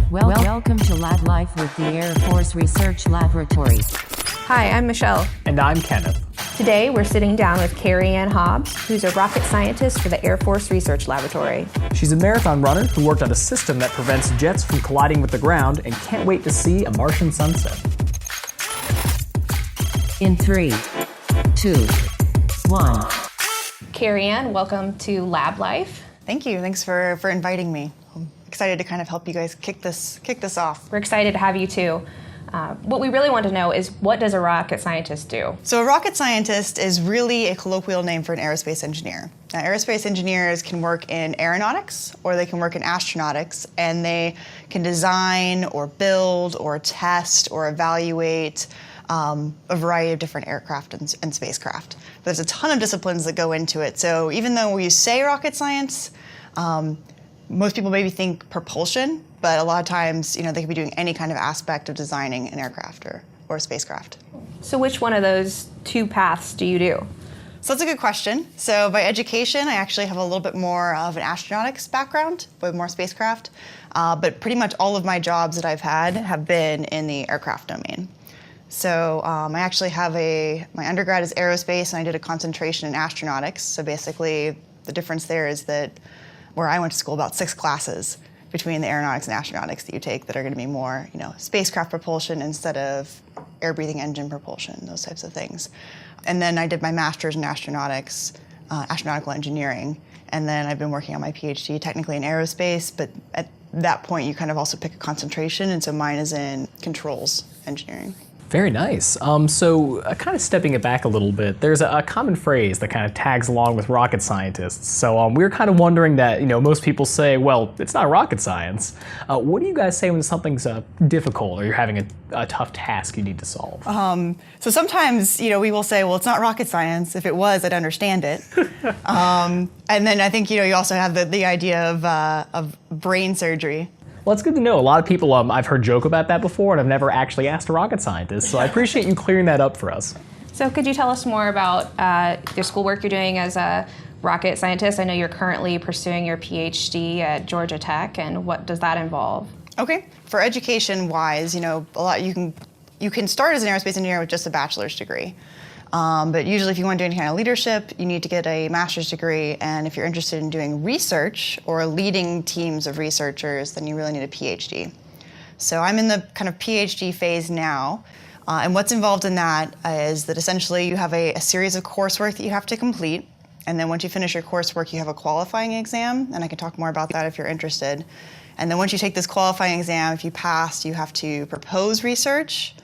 Welcome to Lab Life with the Air Force Research Laboratory. Hi, I'm Michelle. And I'm Kenneth. Today we're sitting down with Carrie Ann Hobbs, who's a rocket scientist for the Air Force Research Laboratory. She's a marathon runner who worked on a system that prevents jets from colliding with the ground and can't wait to see a Martian sunset. In 3, 2, 1. Carrie Ann, welcome to Lab Life. Thank you. Thanks for inviting me. I'm excited to kind of help you guys kick this off. We're excited to have you too. What we really want to know is, what does a rocket scientist do? So a rocket scientist is really a colloquial name for an aerospace engineer. Now, aerospace engineers can work in aeronautics or they can work in astronautics, and they can design or build or test or evaluate a variety of different aircraft and spacecraft. There's a ton of disciplines that go into it. So even though we say rocket science, most people maybe think propulsion, but a lot of times, they could be doing any kind of aspect of designing an aircraft or a spacecraft. So which one of those two paths do you do? So that's a good question. So by education, I actually have a little bit more of an astronautics background with more spacecraft, but pretty much all of my jobs that I've had have been in the aircraft domain. So I actually have my undergrad is aerospace, and I did a concentration in astronautics. So basically, the difference there is that where I went to school, about 6 classes between the aeronautics and astronautics that you take that are going to be more, spacecraft propulsion instead of air-breathing engine propulsion, those types of things. And then I did my master's in astronautics, astronautical engineering, and then I've been working on my PhD technically in aerospace, but at that point you kind of also pick a concentration, and so mine is in controls engineering. Very nice. So kind of stepping it back a little bit, there's a common phrase that kind of tags along with rocket scientists. So we were kind of wondering that, most people say, well, it's not rocket science. What do you guys say when something's difficult or you're having a tough task you need to solve? So sometimes, we will say, well, it's not rocket science. If it was, I'd understand it. And then I think, you also have the idea of brain surgery. Well, it's good to know. A lot of people I've heard joke about that before, and I've never actually asked a rocket scientist, so I appreciate you clearing that up for us. So could you tell us more about your schoolwork you're doing as a rocket scientist? I know you're currently pursuing your PhD at Georgia Tech, and what does that involve? Okay. For education-wise, a lot you can start as an aerospace engineer with just a bachelor's degree. But usually if you want to do any kind of leadership, you need to get a master's degree, and if you're interested in doing research or leading teams of researchers, then you really need a PhD. So I'm in the kind of PhD phase now, and what's involved in that is that essentially you have a series of coursework that you have to complete, and then once you finish your coursework, you have a qualifying exam, and I can talk more about that if you're interested. And then once you take this qualifying exam, if you pass, you have to propose research,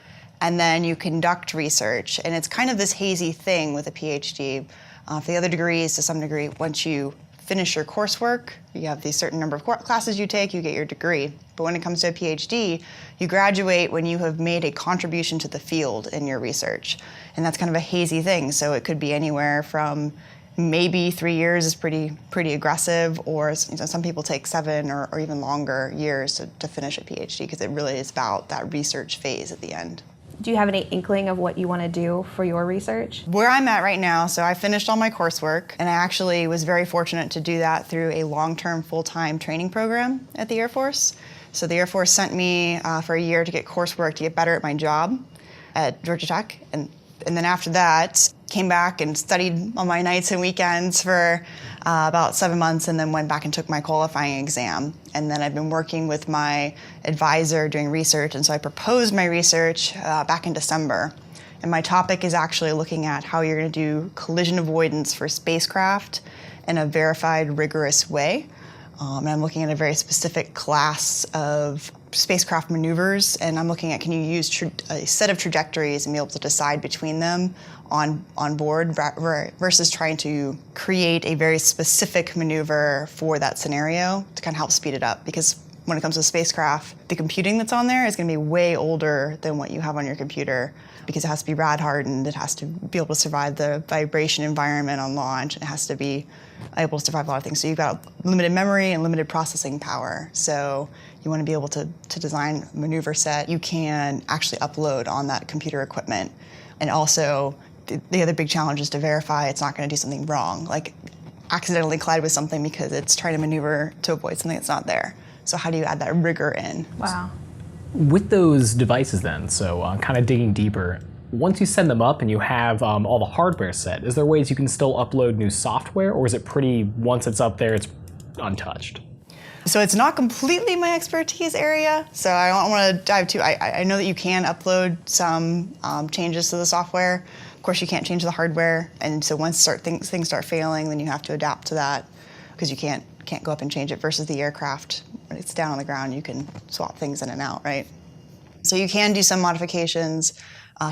and then you conduct research. And it's kind of this hazy thing with a PhD. For the other degrees, to some degree, once you finish your coursework, you have these certain number of classes you take, you get your degree. But when it comes to a PhD, you graduate when you have made a contribution to the field in your research. And that's kind of a hazy thing. So it could be anywhere from maybe 3 years is pretty aggressive, or some people take 7 or even longer years to finish a PhD, because it really is about that research phase at the end. Do you have any inkling of what you want to do for your research? Where I'm at right now, so I finished all my coursework, and I actually was very fortunate to do that through a long-term, full-time training program at the Air Force. So the Air Force sent me for a year to get coursework to get better at my job at Georgia Tech, and then after that, came back and studied on my nights and weekends for about 7 months, and then went back and took my qualifying exam. And then I've been working with my advisor doing research, and so I proposed my research back in December. And my topic is actually looking at how you're going to do collision avoidance for spacecraft in a verified, rigorous way. And I'm looking at a very specific class of spacecraft maneuvers, and I'm looking at, can you use a set of trajectories and be able to decide between them on board versus trying to create a very specific maneuver for that scenario to kind of help speed it up. Because when it comes to spacecraft, the computing that's on there is going to be way older than what you have on your computer, because it has to be rad hardened, it has to be able to survive the vibration environment on launch, it has to be able to survive a lot of things. So you've got limited memory and limited processing power. So you want to be able to design a maneuver set you can actually upload on that computer equipment. And also, the other big challenge is to verify it's not going to do something wrong, like accidentally collide with something because it's trying to maneuver to avoid something that's not there. So how do you add that rigor in? Wow. With those devices then, so kind of digging deeper, once you send them up and you have all the hardware set, is there ways you can still upload new software, or is it pretty, once it's up there, it's untouched? So it's not completely my expertise area, so I don't want to dive too. I know that you can upload some changes to the software. Of course, you can't change the hardware, and so once things start failing, then you have to adapt to that because you can't go up and change it. Versus the aircraft, when it's down on the ground, you can swap things in and out, right? So you can do some modifications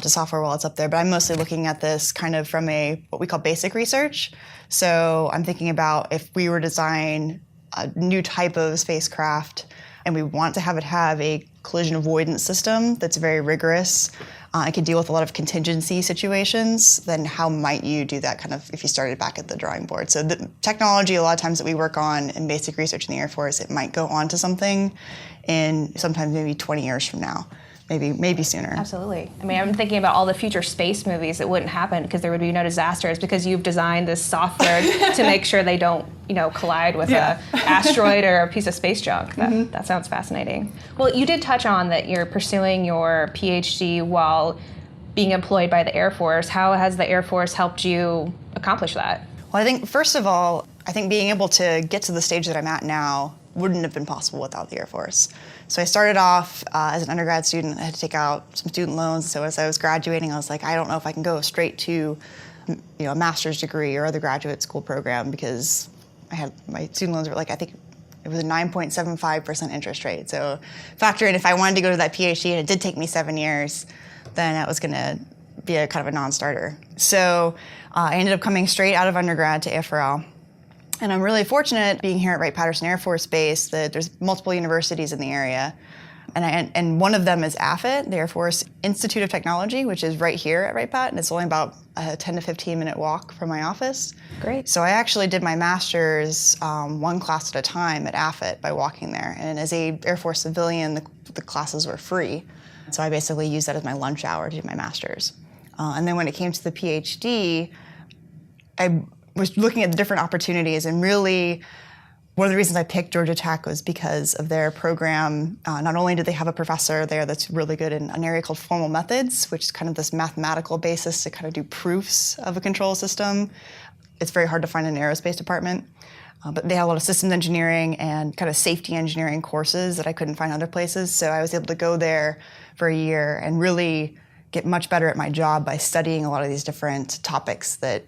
to software while it's up there, but I'm mostly looking at this kind of from what we call basic research. So I'm thinking about if we were to design a new type of spacecraft and we want to have it have a collision avoidance system that's very rigorous, it can deal with a lot of contingency situations, then how might you do that kind of if you started back at the drawing board? So the technology, a lot of times that we work on in basic research in the Air Force, it might go on to something in sometimes maybe 20 years from now. Maybe sooner. Absolutely. I mean, I'm thinking about all the future space movies that wouldn't happen because there would be no disasters because you've designed this software to make sure they don't, collide with an asteroid or a piece of space junk. That sounds fascinating. Well, you did touch on that you're pursuing your PhD while being employed by the Air Force. How has the Air Force helped you accomplish that? Well, I think first of all, being able to get to the stage that I'm at now wouldn't have been possible without the Air Force. So I started off as an undergrad student. I had to take out some student loans. So as I was graduating, I was like, I don't know if I can go straight to, a master's degree or other graduate school program because my student loans were I think it was a 9.75% interest rate. So factor in if I wanted to go to that PhD and it did take me 7 years, then that was going to be a kind of a non-starter. So I ended up coming straight out of undergrad to AFRL. And I'm really fortunate being here at Wright-Patterson Air Force Base that there's multiple universities in the area. And one of them is AFIT, the Air Force Institute of Technology, which is right here at Wright-Pat, and it's only about a 10 to 15 minute walk from my office. Great. So I actually did my master's one class at a time at AFIT by walking there. And as a Air Force civilian, the classes were free. So I basically used that as my lunch hour to do my master's. And then when it came to the PhD, I was looking at the different opportunities, and really one of the reasons I picked Georgia Tech was because of their program. Not only do they have a professor there that's really good in an area called formal methods, which is kind of this mathematical basis to kind of do proofs of a control system. It's very hard to find in an aerospace department. But they have a lot of systems engineering and kind of safety engineering courses that I couldn't find other places. So I was able to go there for a year and really get much better at my job by studying a lot of these different topics that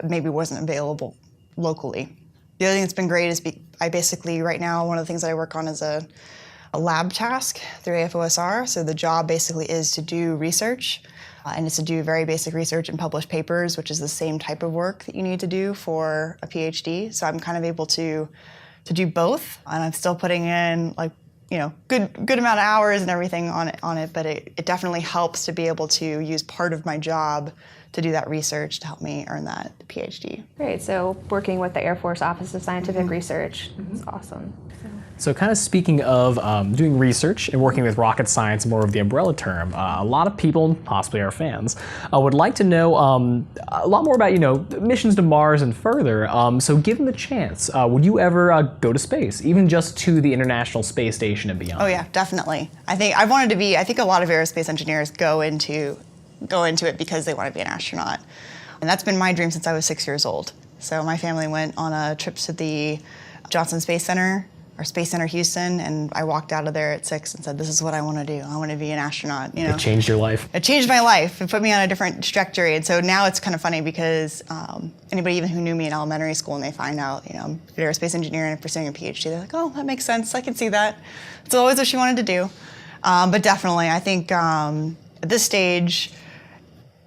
maybe wasn't available locally. The other thing that's been great is I basically, right now, one of the things that I work on is a lab task through AFOSR. So the job basically is to do research, and it's to do very basic research and publish papers, which is the same type of work that you need to do for a PhD. So I'm kind of able to do both, and I'm still putting in good amount of hours and everything on it, but it definitely helps to be able to use part of my job to do that research to help me earn that PhD. Great, so working with the Air Force Office of Scientific Research, that's awesome. So kind of speaking of doing research and working with rocket science, more of the umbrella term, a lot of people, possibly our fans, would like to know a lot more about, missions to Mars and further. So given the chance, would you ever go to space, even just to the International Space Station and beyond? Oh yeah, definitely. I think a lot of aerospace engineers go into it because they want to be an astronaut. And that's been my dream since I was 6 years old. So my family went on a trip to the Johnson Space Center, or Space Center Houston, and I walked out of there at 6 and said, this is what I want to do. I want to be an astronaut. It changed your life? It changed my life. It put me on a different trajectory. And so now it's kind of funny because anybody even who knew me in elementary school and they find out, I'm an aerospace engineer and I'm pursuing a PhD, they're like, oh, that makes sense. I can see that. It's always what she wanted to do. But definitely, I think at this stage,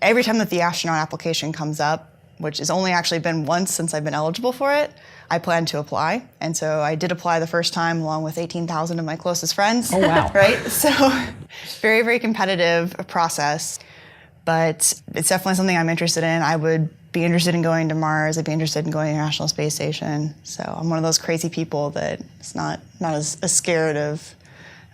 every time that the astronaut application comes up, which has only actually been once since I've been eligible for it, I plan to apply. And so I did apply the first time along with 18,000 of my closest friends. Oh, wow. Right? So very, very competitive process. But it's definitely something I'm interested in. I would be interested in going to Mars. I'd be interested in going to the International Space Station. So I'm one of those crazy people that is not as scared of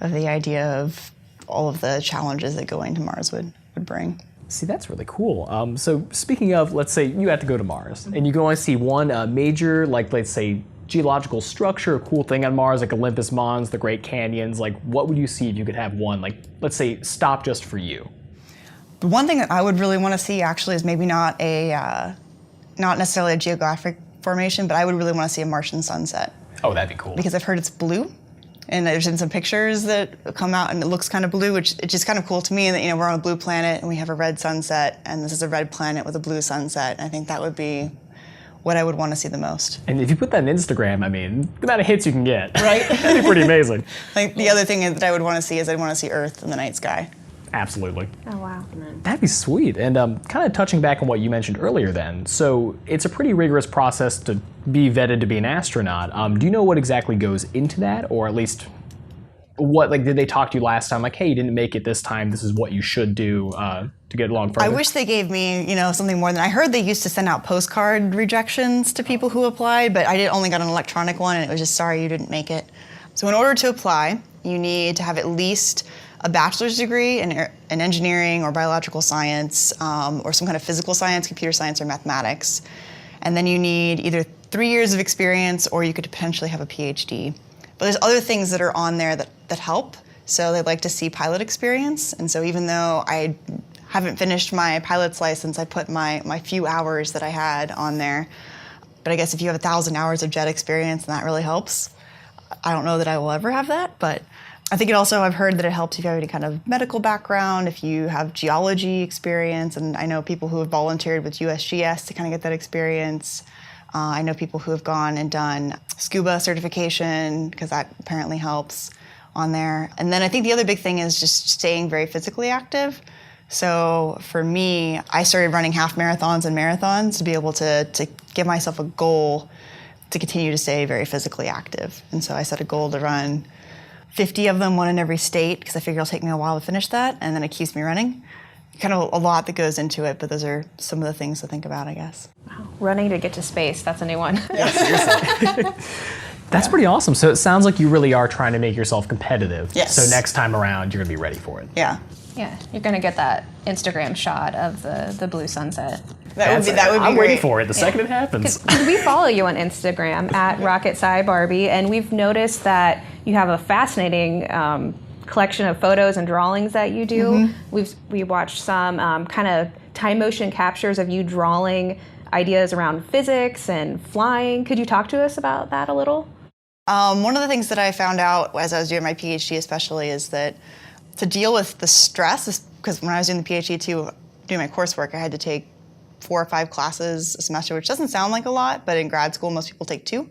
the idea of all of the challenges that going to Mars would bring. See, that's really cool. So speaking of, let's say you had to go to Mars, and you can only see one major, let's say, geological structure, a cool thing on Mars, like Olympus Mons, the Great Canyons, like what would you see if you could have one, like let's say stop just for you? The one thing that I would really want to see actually is maybe not necessarily a geographic formation, but I would really want to see a Martian sunset. Oh, that'd be cool. Because I've heard it's blue. And there's been some pictures that come out and it looks kind of blue, which it's just kind of cool to me that, you know, we're on a blue planet and we have a red sunset, and this is a red planet with a blue sunset. And I think that would be what I would want to see the most. And if you put that on Instagram, I mean, the amount of hits you can get. Right? That'd be pretty amazing. Like the other thing that I would want to see is I'd want to see Earth in the night sky. Absolutely. Oh, wow. That'd be sweet. And kind of touching back on what you mentioned earlier then, so it's a pretty rigorous process to be vetted to be an astronaut. Do you know what exactly goes into that, or at least what, like, did they talk to you last time? Like, hey, you didn't make it this time, this is what you should do to get along further? I wish they gave me, you know, something more than I heard they used to send out postcard rejections to people who applied, but I only got an electronic one and it was just, sorry, you didn't make it. So in order to apply, you need to have at least a bachelor's degree in engineering or biological science, or some kind of physical science, computer science, or mathematics. And then you need either 3 years of experience or you could potentially have a PhD. But there's other things that are on there that help. So they'd like to see pilot experience. And so even though I haven't finished my pilot's license, I put my few hours that I had on there. But I guess if you have 1,000 hours of jet experience, then that really helps. I don't know that I will ever have that, but I think I've heard that it helps if you have any kind of medical background, if you have geology experience, and I know people who have volunteered with USGS to kind of get that experience. I know people who have gone and done scuba certification, because that apparently helps on there. And then I think the other big thing is just staying very physically active. So for me, I started running half marathons and marathons to be able to give myself a goal to continue to stay very physically active. And so I set a goal to run 50 of them, one in every state, because I figure it'll take me a while to finish that, and then it keeps me running. Kind of a lot that goes into it, but those are some of the things to think about, I guess. Wow. Running to get to space, that's a new one. That's pretty awesome. So it sounds like you really are trying to make yourself competitive. Yes. So next time around, you're going to be ready for it. Yeah. Yeah, you're going to get that Instagram shot of the blue sunset. That would be I'm great. waiting for it the second it happens. Because we follow you on Instagram at Rocket Sci Barbie, and we've noticed that you have a fascinating collection of photos and drawings that you do. We watched some kind of time motion captures of you drawing ideas around physics and flying. Could you talk to us about that a little? One of the things that I found out as I was doing my PhD especially is that to deal with the stress, because when I was doing the PhD too, doing my coursework, I had to take 4 or 5 classes a semester, which doesn't sound like a lot, but in grad school, most people take 2.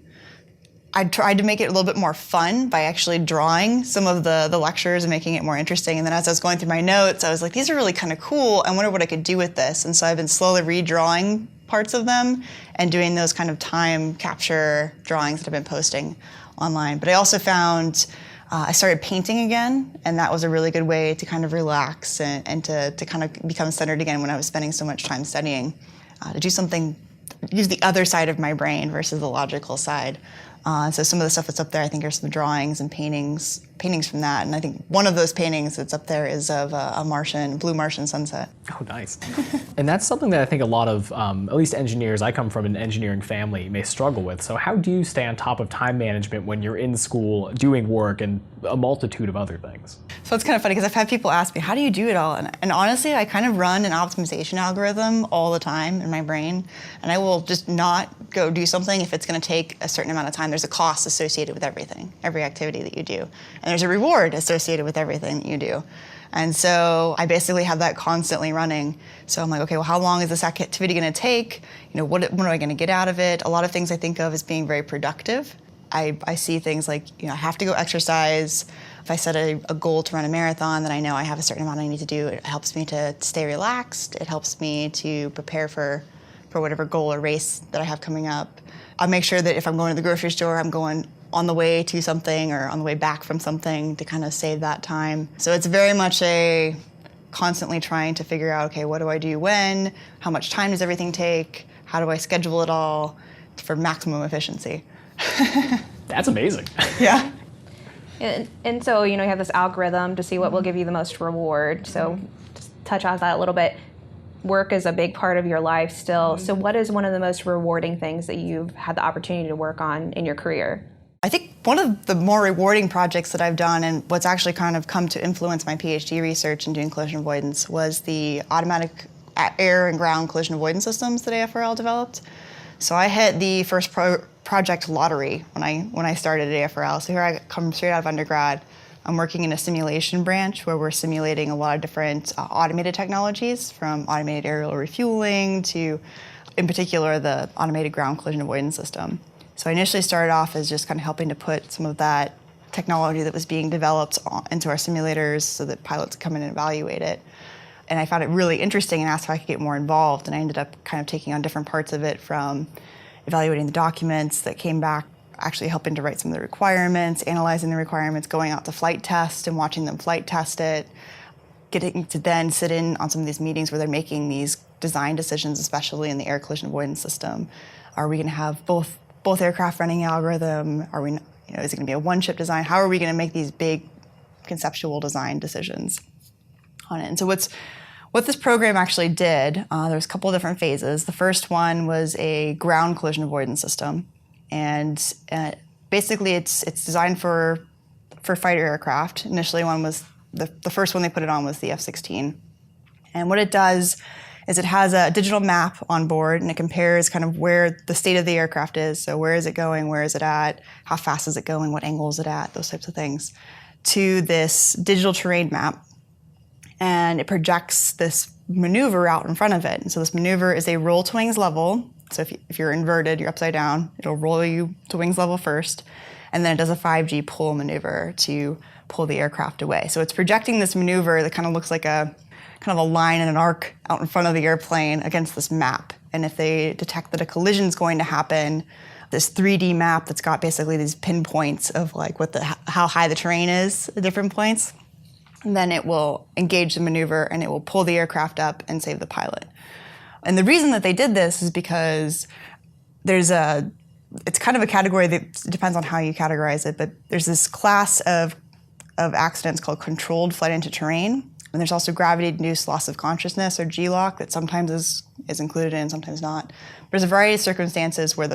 I tried to make it a little bit more fun by actually drawing some of the lectures and making it more interesting. And then as I was going through my notes, I was like, these are really kind of cool. I wonder what I could do with this. And so I've been slowly redrawing parts of them and doing those kind of time capture drawings that I've been posting online. But I also found I started painting again, and that was a really good way to kind of relax and to kind of become centered again when I was spending so much time studying. To do something, use the other side of my brain versus the logical side. So some of the stuff that's up there, I think, are some drawings and paintings from that. And I think one of those paintings that's up there is of a blue Martian sunset. Oh, nice. And that's something that I think a lot of, at least engineers, I come from an engineering family, may struggle with. So how do you stay on top of time management when you're in school doing work and a multitude of other things? So it's kind of funny because I've had people ask me, how do you do it all? And honestly, I kind of run an optimization algorithm all the time in my brain. And I will just not go do something if it's going to take a certain amount of time. There's a cost associated with everything, every activity that you do. And there's a reward associated with everything that you do. And so I basically have that constantly running. So I'm like, okay, well, how long is this activity going to take? You know, what am I going to get out of it? A lot of things I think of as being very productive. I see things like, you know, I have to go exercise. If I set a goal to run a marathon, then I know I have a certain amount I need to do. It helps me to stay relaxed. It helps me to prepare for whatever goal or race that I have coming up. I'll make sure that if I'm going to the grocery store, I'm going on the way to something or on the way back from something to kind of save that time. So it's very much a constantly trying to figure out, okay, what do I do when? How much time does everything take? How do I schedule it all for maximum efficiency? That's amazing. Yeah. And so, you know, you have this algorithm to see what will give you the most reward. So just touch on that a little bit. work is a big part of your life still. So what is one of the most rewarding things that you've had the opportunity to work on in your career? I think one of the more rewarding projects that I've done, and what's actually kind of come to influence my PhD research in doing collision avoidance, was the automatic air and ground collision avoidance systems that AFRL developed. So I hit the first project lottery when I started at AFRL. So here I come straight out of undergrad. I'm working in a simulation branch where we're simulating a lot of different automated technologies, from automated aerial refueling to, in particular, the automated ground collision avoidance system. So I initially started off as just kind of helping to put some of that technology that was being developed into our simulators so that pilots could come in and evaluate it. And I found it really interesting and asked if I could get more involved. And I ended up kind of taking on different parts of it, from evaluating the documents that came back, actually helping to write some of the requirements, analyzing the requirements, going out to flight test and watching them flight test it, getting to then sit in on some of these meetings where they're making these design decisions, especially in the air collision avoidance system. Are we going to have both aircraft running algorithm? Are we, is it going to be a one-ship design? How are we going to make these big conceptual design decisions on it? And so what this program actually did, there's a couple of different phases. The first one was a ground collision avoidance system, and basically it's designed for fighter aircraft. Initially, one was the first one they put it on was the F-16, and what it does is it has a digital map on board, and it compares kind of where the state of the aircraft is. So where is it going? Where is it at? How fast is it going? What angle is it at? Those types of things, to this digital terrain map. And it projects this maneuver out in front of it. And so this maneuver is a roll to wings level. So if you're inverted, you're upside down, it'll roll you to wings level first. And then it does a 5G pull maneuver to pull the aircraft away. So it's projecting this maneuver that kind of looks like a kind of a line and an arc out in front of the airplane against this map. And if they detect that a collision is going to happen, this 3D map that's got basically these pinpoints of like how high the terrain is at different points, and then it will engage the maneuver and it will pull the aircraft up and save the pilot. And the reason that they did this is because it's kind of a category that depends on how you categorize it, but there's this class of accidents called controlled flight into terrain. And there's also gravity-induced loss of consciousness, or GLOC, that sometimes is included in, sometimes not. There's a variety of circumstances where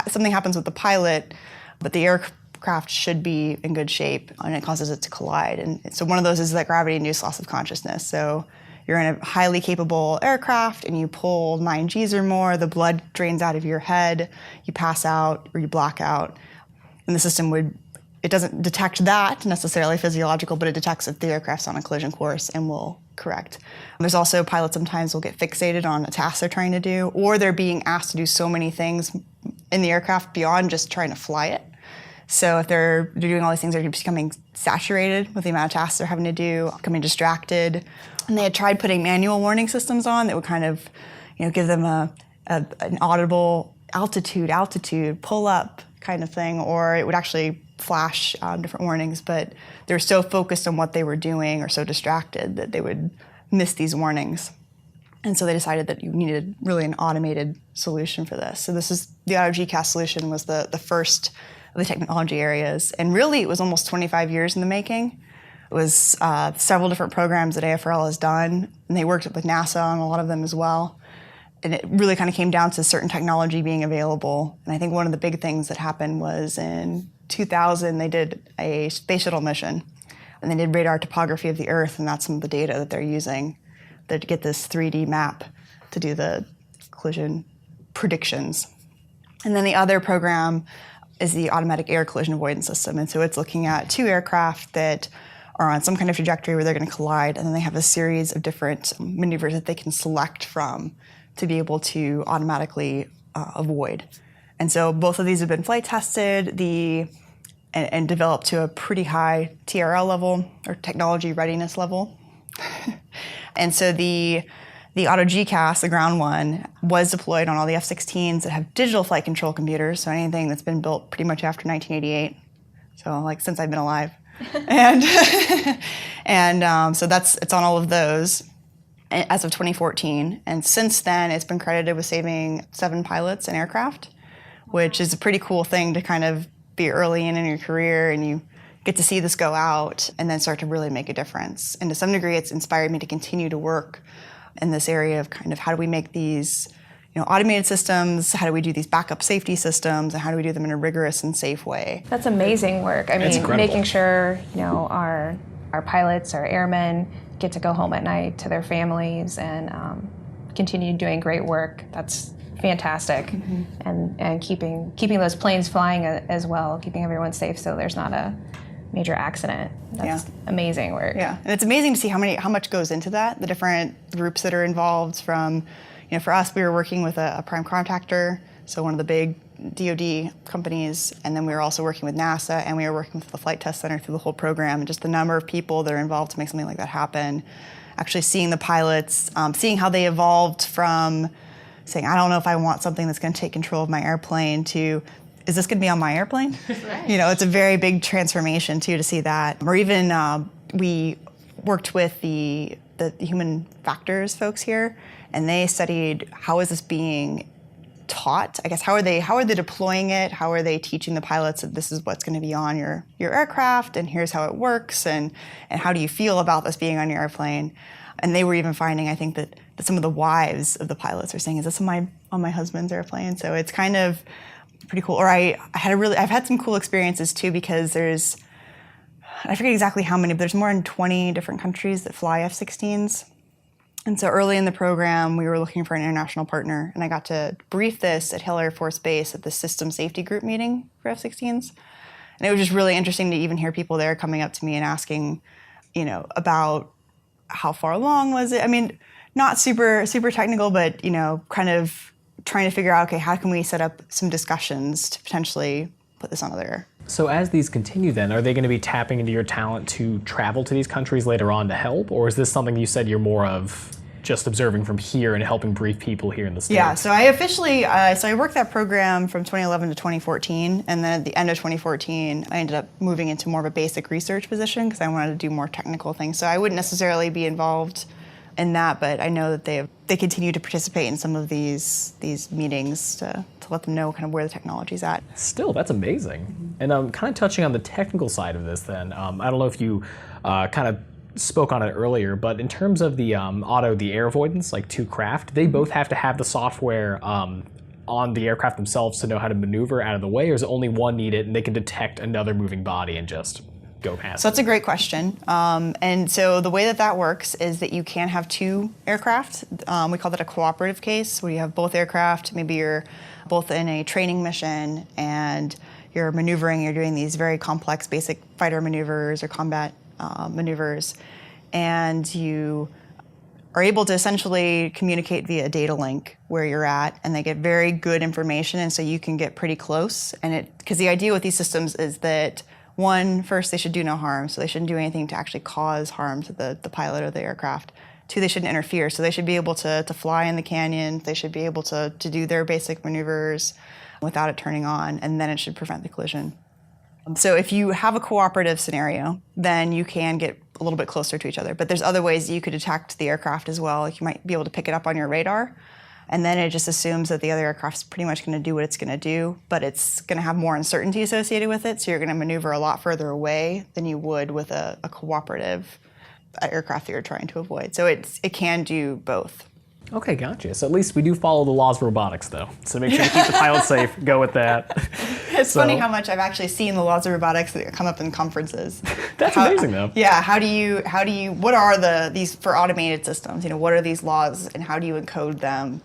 something happens with the pilot, but the aircraft should be in good shape, and it causes it to collide. And so one of those is that gravity-induced loss of consciousness. So you're in a highly capable aircraft, and you pull 9 Gs or more, the blood drains out of your head, you pass out, or you black out, and the system it doesn't detect that necessarily physiological, but it detects if the aircraft's on a collision course and will correct. There's also pilots sometimes will get fixated on a task they're trying to do, or they're being asked to do so many things in the aircraft beyond just trying to fly it. So if they're doing all these things, they're becoming saturated with the amount of tasks they're having to do, becoming distracted. And they had tried putting manual warning systems on that would kind of, give them an audible altitude, pull up kind of thing, or it would actually flash different warnings, but they were so focused on what they were doing or so distracted that they would miss these warnings. And so they decided that you needed really an automated solution for this. So the AutoGCAS solution was the first of the technology areas. And really, it was almost 25 years in the making. It was several different programs that AFRL has done, and they worked with NASA on a lot of them as well. And it really kind of came down to certain technology being available. And I think one of the big things that happened was in 2000, they did a space shuttle mission, and they did radar topography of the Earth, and that's some of the data that they're using to get this 3D map to do the collision predictions. And then the other program is the automatic air collision avoidance system, and so it's looking at 2 aircraft that are on some kind of trajectory where they're going to collide, and then they have a series of different maneuvers that they can select from to be able to automatically avoid. And so both of these have been flight tested and developed to a pretty high TRL level, or technology readiness level. And so the AutoGCAS, the ground one, was deployed on all the F-16s that have digital flight control computers, so anything that's been built pretty much after 1988, so since I've been alive. And so it's on all of those as of 2014. And since then, it's been credited with saving 7 pilots and aircraft, which is a pretty cool thing to kind of be early in your career, and you get to see this go out and then start to really make a difference. And to some degree, it's inspired me to continue to work in this area of kind of how do we make these automated systems, how do we do these backup safety systems, and how do we do them in a rigorous and safe way. That's amazing work. I mean, incredible. making sure our pilots, our airmen get to go home at night to their families and continue doing great work. That's fantastic. And keeping those planes flying as well, keeping everyone safe so there's not a major accident. That's amazing work. Yeah, and it's amazing to see how much goes into that. The different groups that are involved. From, for us, we were working with a prime contractor, so one of the big DoD companies, and then we were also working with NASA, and we were working with the Flight Test Center through the whole program. And just the number of people that are involved to make something like that happen. Actually, seeing the pilots, seeing how they evolved from saying, I don't know if I want something that's going to take control of my airplane, to, is this going to be on my airplane? Right. It's a very big transformation too to see that. Or even we worked with the human factors folks here, and they studied how is this being taught. I guess how are they deploying it? How are they teaching the pilots that this is what's going to be on your aircraft, and here's how it works, and how do you feel about this being on your airplane? And they were even finding, I think, that some of the wives of the pilots are saying, is this on my husband's airplane? So it's kind of pretty cool. Or I've had some cool experiences too, because I forget exactly how many, but there's more than 20 different countries that fly F-16s. And so early in the program, we were looking for an international partner, and I got to brief this at Hill Air Force Base at the System Safety Group meeting for F-16s. And it was just really interesting to even hear people there coming up to me and asking, about how far along was it? I mean, not super, super technical, but, kind of trying to figure out, okay, how can we set up some discussions to potentially put this on other. So as these continue then, are they going to be tapping into your talent to travel to these countries later on to help? Or is this something you said you're more of just observing from here and helping brief people here in the States? Yeah, so I officially, I worked that program from 2011 to 2014, and then at the end of 2014, I ended up moving into more of a basic research position because I wanted to do more technical things. So I wouldn't necessarily be involved in that, but I know that they continue to participate in some of these meetings to let them know kind of where the technology's at. Still, that's amazing. And kind of touching on the technical side of this then, I don't know if you kind of spoke on it earlier, but in terms of the the air avoidance, like two craft, they both have to have the software on the aircraft themselves to know how to maneuver out of the way, or is it only one needed and they can detect another moving body and just go past? So that's a great question. And so the way that works is that you can have two aircraft. We call that a cooperative case, where you have both aircraft. Maybe you're both in a training mission and you're maneuvering, you're doing these very complex basic fighter maneuvers or combat maneuvers, and you are able to essentially communicate via a data link where you're at, and they get very good information, and so you can get pretty close. And because the idea with these systems is that, one, first, they should do no harm, so they shouldn't do anything to actually cause harm to the pilot or the aircraft. Two, they shouldn't interfere, so they should be able to fly in the canyon, they should be able to do their basic maneuvers without it turning on, and then it should prevent the collision. So if you have a cooperative scenario, then you can get a little bit closer to each other. But there's other ways that you could detect the aircraft as well. Like you might be able to pick it up on your radar, and then it just assumes that the other aircraft's pretty much going to do what it's going to do, but it's going to have more uncertainty associated with it, so you're going to maneuver a lot further away than you would with a cooperative aircraft that you're trying to avoid. So it can do both. Okay, gotcha. So at least we do follow the laws of robotics, though. So make sure to keep the pilot safe. Go with that. It's funny how much I've actually seen the laws of robotics that come up in conferences. That's amazing, though. Yeah. How do you? What are these for automated systems? What are these laws, and how do you encode them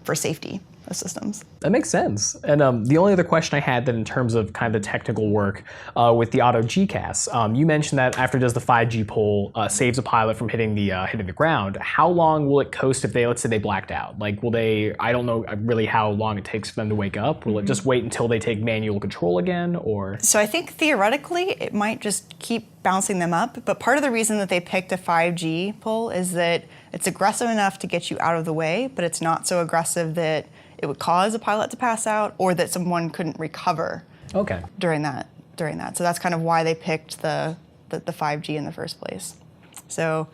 for safety of systems? That makes sense. And the only other question I had then in terms of kind of the technical work with the auto GCAS, you mentioned that after it does the 5G pull, saves a pilot from hitting the ground. How long will it coast if let's say they blacked out? Like, will they? I don't know really how long it takes for them to wake up. Will it just wait until they take manual control again, or? So I think theoretically it might just keep bouncing them up. But part of the reason that they picked a 5G pull is that it's aggressive enough to get you out of the way, but it's not so aggressive that it would cause a pilot to pass out or that someone couldn't recover during that. So that's kind of why they picked the 5G in the first place. So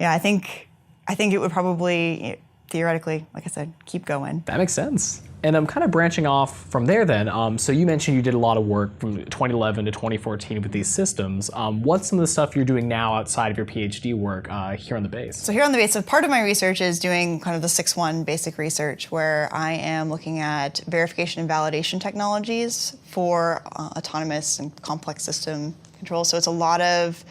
yeah, I think it would probably, theoretically, like I said, keep going. That makes sense. And I'm kind of branching off from there then. So you mentioned you did a lot of work from 2011 to 2014 with these systems. What's some of the stuff you're doing now outside of your PhD work here on the base? So here on the base, so part of my research is doing kind of the 6.1 basic research, where I am looking at verification and validation technologies for autonomous and complex system control. So it's a lot of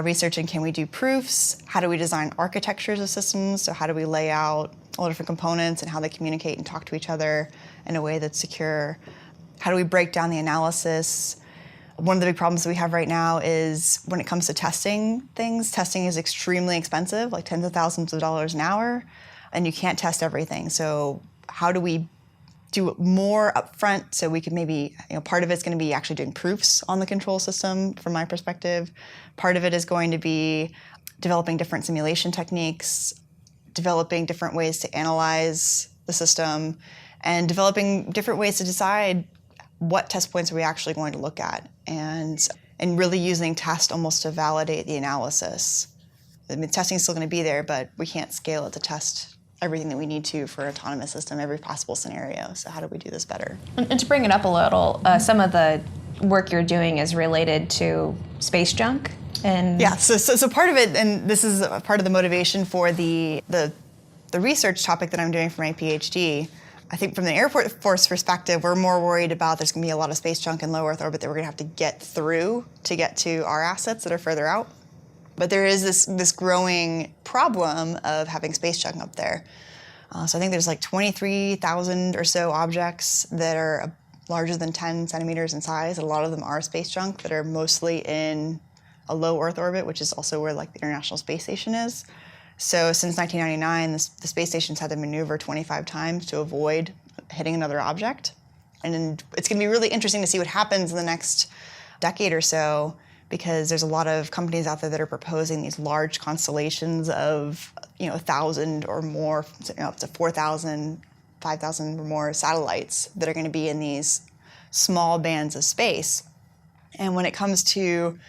research in can we do proofs, how do we design architectures of systems, so how do we lay out all different components and how they communicate and talk to each other in a way that's secure, how do we break down the analysis. One of the big problems that we have right now is when it comes to testing things, testing is extremely expensive, like tens of thousands of dollars an hour, and you can't test everything. So how do we do more upfront so we could maybe, part of it's going to be actually doing proofs on the control system from my perspective. Part of it is going to be developing different simulation techniques, developing different ways to analyze the system, and developing different ways to decide what test points are we actually going to look at, and really using test almost to validate the analysis. I mean, testing is still going to be there, but we can't scale it to test everything that we need to for an autonomous system, every possible scenario. So how do we do this better? And to bring it up a little, some of the work you're doing is related to space junk. And yeah, so part of it, and this is a part of the motivation for the research topic that I'm doing for my PhD. I think from the Air Force perspective, we're more worried about there's going to be a lot of space junk in low Earth orbit that we're going to have to get through to get to our assets that are further out. But there is this growing problem of having space junk up there. So I think there's like 23,000 or so objects that are larger than 10 centimeters in size. A lot of them are space junk that are mostly in a low Earth orbit, which is also where like the International Space Station is. So since 1999, the space station's had to maneuver 25 times to avoid hitting another object. And it's going to be really interesting to see what happens in the next decade or so, because there's a lot of companies out there that are proposing these large constellations of 1,000 or more, up to 4,000, 5,000 or more satellites that are going to be in these small bands of space. And when it comes to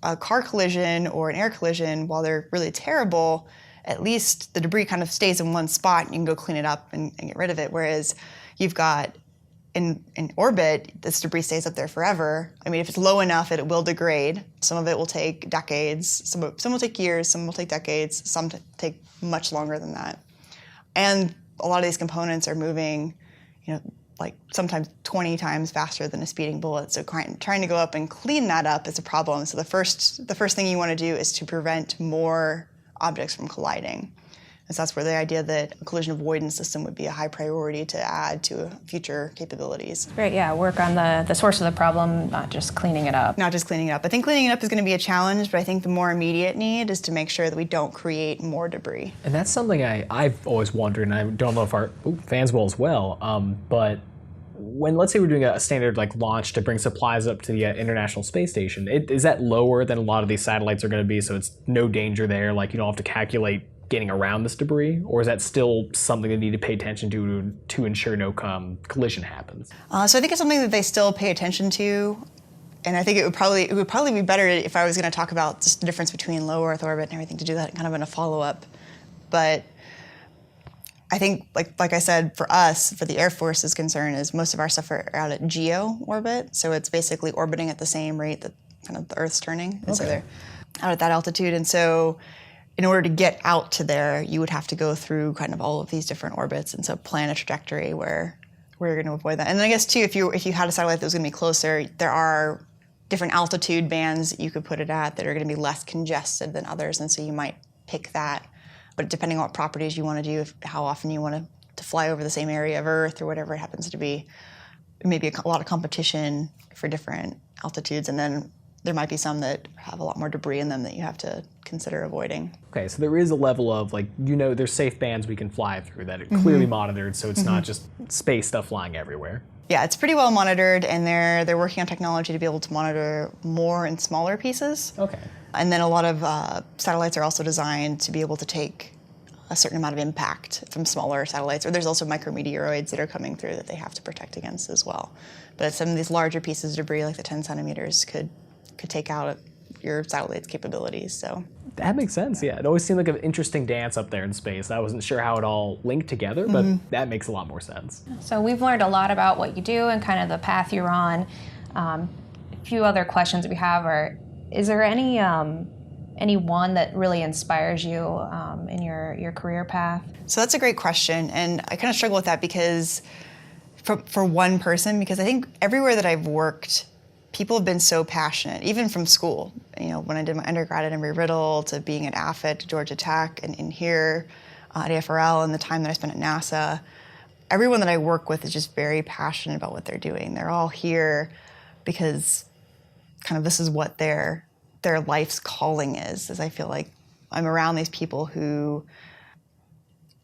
a car collision or an air collision, while they're really terrible, at least the debris kind of stays in one spot and you can go clean it up and get rid of it. Whereas you've got in orbit, this debris stays up there forever. I mean, if it's low enough, it will degrade. Some of it will take decades. Some will take years. Some will take decades. Some take much longer than that. And a lot of these components are moving, like sometimes 20 times faster than a speeding bullet. So trying to go up and clean that up is a problem. So the first thing you want to do is to prevent more objects from colliding. And so that's where the idea that a collision avoidance system would be a high priority to add to future capabilities. Right, yeah, work on the source of the problem, not just cleaning it up. Not just cleaning it up. I think cleaning it up is going to be a challenge, but I think the more immediate need is to make sure that we don't create more debris. And that's something I've always wondered, and I don't know if our fans will as well, but when, let's say we're doing a standard like launch to bring supplies up to the International Space Station, is that lower than a lot of these satellites are going to be, so it's no danger there, like you don't have to calculate getting around this debris, or is that still something they need to pay attention to ensure no collision happens? So I think it's something that they still pay attention to, and I think it would probably be better if I was going to talk about just the difference between low Earth orbit and everything, to do that kind of in a follow-up. But I think, like I said, for us, for the Air Force's concern, is most of our stuff are out at geo orbit, so it's basically orbiting at the same rate that kind of the Earth's turning, and so they're out at that altitude, and so in order to get out to there, you would have to go through kind of all of these different orbits, and so plan a trajectory where you're going to avoid that. And then I guess too, if you had a satellite that was going to be closer, there are different altitude bands that you could put it at that are going to be less congested than others, and so you might pick that. But depending on what properties you want to do, how often you want to fly over the same area of Earth or whatever it happens to be, maybe a lot of competition for different altitudes, and then there might be some that have a lot more debris in them that you have to consider avoiding. Okay, so there is a level of there's safe bands we can fly through that are clearly monitored, so it's not just space stuff flying everywhere. Yeah, it's pretty well monitored, and they're working on technology to be able to monitor more and smaller pieces. Okay. And then a lot of satellites are also designed to be able to take a certain amount of impact from smaller satellites, or there's also micrometeoroids that are coming through that they have to protect against as well. But some of these larger pieces of debris, like the 10 centimeters, could take out your satellite's capabilities. So That makes sense, yeah. It always seemed like an interesting dance up there in space. I wasn't sure how it all linked together, but that makes a lot more sense. So we've learned a lot about what you do and kind of the path you're on. A few other questions we have are, is there any one that really inspires you in your career path? So that's a great question, and I kind of struggle with that because for one person, because I think everywhere that I've worked, people have been so passionate, even from school. You know, when I did my undergrad at Embry-Riddle, to being at AFIT, to Georgia Tech, and here at AFRL, and the time that I spent at NASA, everyone that I work with is just very passionate about what they're doing. They're all here because kind of this is what their life's calling is I feel like I'm around these people who,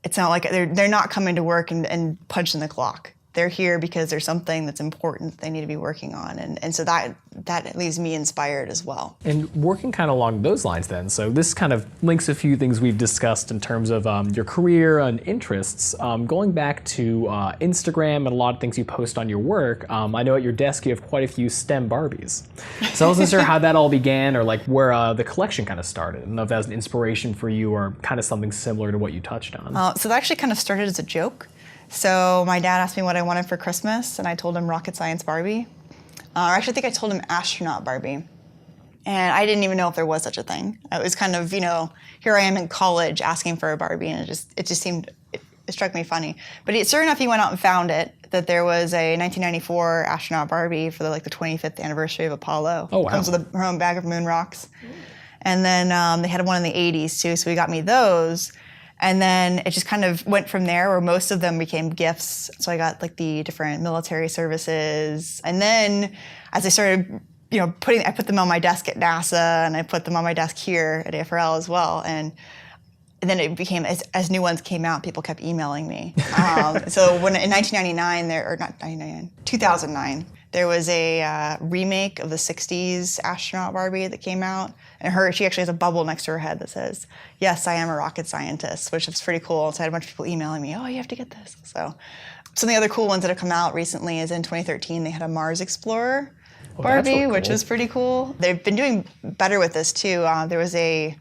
it's not like they're not coming to work and punching the clock. They're here because there's something that's important that they need to be working on. And so that leaves me inspired as well. And working kind of along those lines then, so this kind of links a few things we've discussed in terms of your career and interests. Going back to Instagram and a lot of things you post on your work, I know at your desk you have quite a few STEM Barbies. So I wasn't sure how that all began or like where the collection kind of started. I don't know if that was an inspiration for you or kind of something similar to what you touched on. So that actually kind of started as a joke. So my dad asked me what I wanted for Christmas, and I told him Rocket Science Barbie. Or actually, I think I told him Astronaut Barbie. And I didn't even know if there was such a thing. It was kind of, here I am in college asking for a Barbie, and it just seemed, it struck me funny. But sure enough, he went out and found it, that there was a 1994 Astronaut Barbie for the 25th anniversary of Apollo. Oh, wow. Comes with her own bag of moon rocks. And then they had one in the 80s, too, so he got me those. And then it just kind of went from there, where most of them became gifts. So I got the different military services. And then as I started, I put them on my desk at NASA, and I put them on my desk here at AFRL as well. And then it became, as new ones came out, people kept emailing me. So when in 2009, there was a remake of the 60s Astronaut Barbie that came out. And she actually has a bubble next to her head that says, "Yes, I am a rocket scientist," which is pretty cool. So I had a bunch of people emailing me, "Oh, you have to get this." So some of the other cool ones that have come out recently is in 2013, they had a Mars Explorer Barbie, really which cool. was pretty cool. They've been doing better with this too. There was there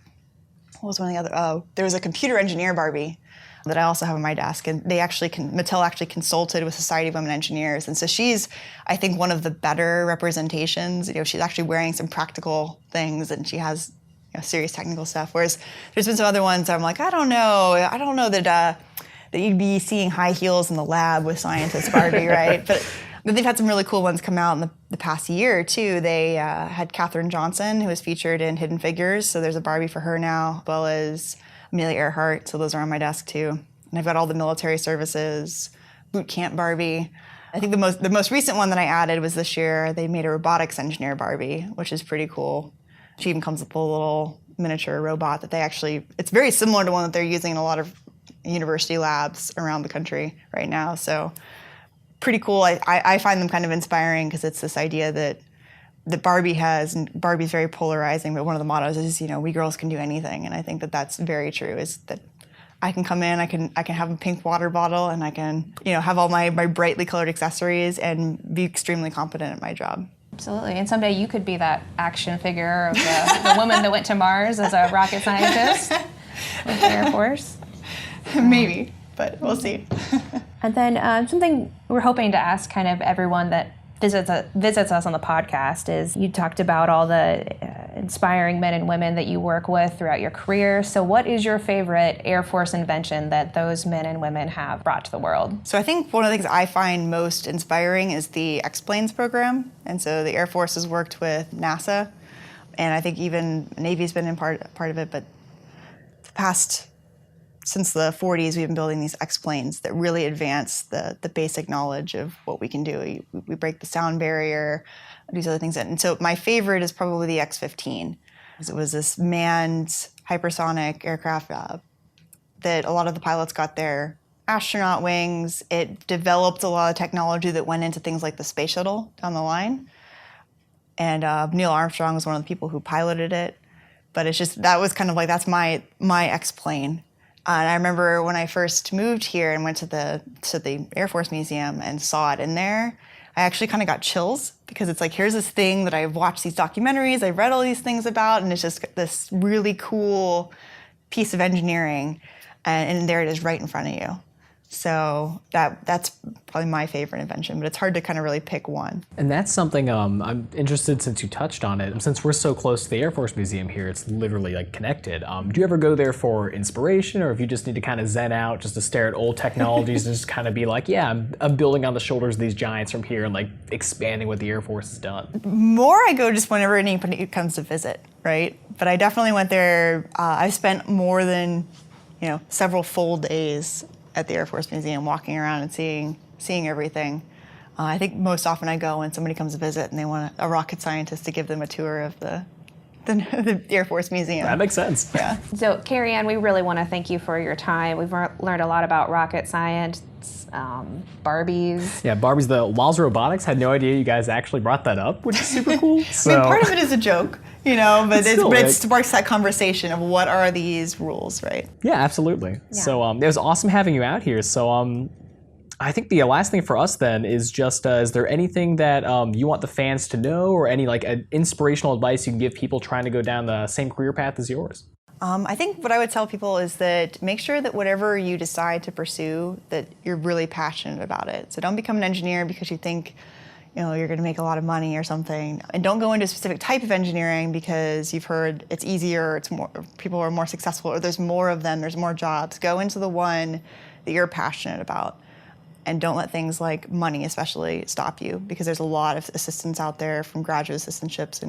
was a computer engineer Barbie that I also have on my desk, and Mattel actually consulted with Society of Women Engineers, and so she's, I think, one of the better representations. She's actually wearing some practical things, and she has serious technical stuff. Whereas there's been some other ones that I'm like, I don't know that you'd be seeing high heels in the lab with scientist Barbie, right? But they've had some really cool ones come out in the past year too. They had Katherine Johnson, who was featured in Hidden Figures, so there's a Barbie for her now, as well as Amelia Earhart, so those are on my desk too. And I've got all the military services, boot camp Barbie. I think the most recent one that I added was this year. They made a robotics engineer Barbie, which is pretty cool. She even comes with a little miniature robot that it's very similar to one that they're using in a lot of university labs around the country right now. So pretty cool. I find them kind of inspiring because it's this idea that Barbie has, and Barbie's very polarizing, but one of the mottos is, we girls can do anything. And I think that that's very true, is that I can come in, I can have a pink water bottle, and I can, have all my brightly colored accessories and be extremely competent at my job. Absolutely. And someday you could be that action figure of the woman that went to Mars as a rocket scientist with the Air Force. Maybe, but we'll see. And then something we're hoping to ask kind of everyone that visits us on the podcast is, you talked about all the inspiring men and women that you work with throughout your career. So what is your favorite Air Force invention that those men and women have brought to the world? So I think one of the things I find most inspiring is the X-Planes program. And so the Air Force has worked with NASA, and I think even Navy's been in part of it, but since the 40s, we've been building these X-Planes that really advance the basic knowledge of what we can do. We break the sound barrier, these other things. And so my favorite is probably the X-15. It was this manned hypersonic aircraft that a lot of the pilots got their astronaut wings. It developed a lot of technology that went into things like the space shuttle down the line. And Neil Armstrong was one of the people who piloted it. But it's just, that was kind of that's my X-plane. And I remember when I first moved here and went to the Air Force Museum and saw it in there, I actually kind of got chills because it's like, here's this thing that I've watched these documentaries, I've read all these things about, and it's just this really cool piece of engineering, and there it is right in front of you. So that's probably my favorite invention, but it's hard to kind of really pick one. And that's something I'm interested, since you touched on it. Since we're so close to the Air Force Museum here, it's literally like connected. Do you ever go there for inspiration, or if you just need to kind of zen out, just to stare at old technologies and just kind of be like, yeah, I'm building on the shoulders of these giants from here and like expanding what the Air Force has done? More I go just whenever anybody comes to visit, right? But I definitely went there. I've spent more than several full days at the Air Force Museum, walking around and seeing everything. I think most often I go when somebody comes to visit and they want a rocket scientist to give them a tour of the Air Force Museum. That makes sense. Yeah. So, Carrie Ann, we really want to thank you for your time. We've learned a lot about rocket science, Barbies. Yeah, Barbie's the Walls Robotics. Had no idea you guys actually brought that up, which is super cool. So. I mean, part of it is a joke, but still, it sparks that conversation of what are these rules, right? Yeah, absolutely. Yeah. So it was awesome having you out here. So I think the last thing for us then is just, is there anything that you want the fans to know, or any like inspirational advice you can give people trying to go down the same career path as yours? I think what I would tell people is that make sure that whatever you decide to pursue, that you're really passionate about it. So don't become an engineer because you think you're going to make a lot of money or something. And don't go into a specific type of engineering because you've heard it's easier, it's more, people are more successful, or there's more of them, there's more jobs. Go into the one that you're passionate about. And don't let things like money especially stop you, because there's a lot of assistance out there from graduate assistantships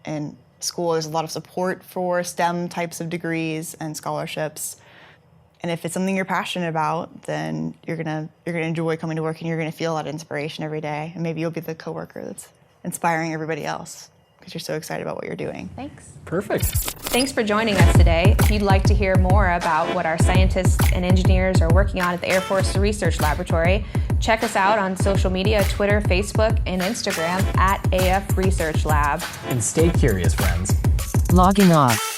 and school. There's a lot of support for STEM types of degrees and scholarships. And if it's something you're passionate about, then you're gonna enjoy coming to work, and you're gonna feel that inspiration every day. And maybe you'll be the coworker that's inspiring everybody else because you're so excited about what you're doing. Thanks. Perfect. Thanks for joining us today. If you'd like to hear more about what our scientists and engineers are working on at the Air Force Research Laboratory, check us out on social media, Twitter, Facebook, and Instagram at AF Research Lab. And stay curious, friends. Logging off.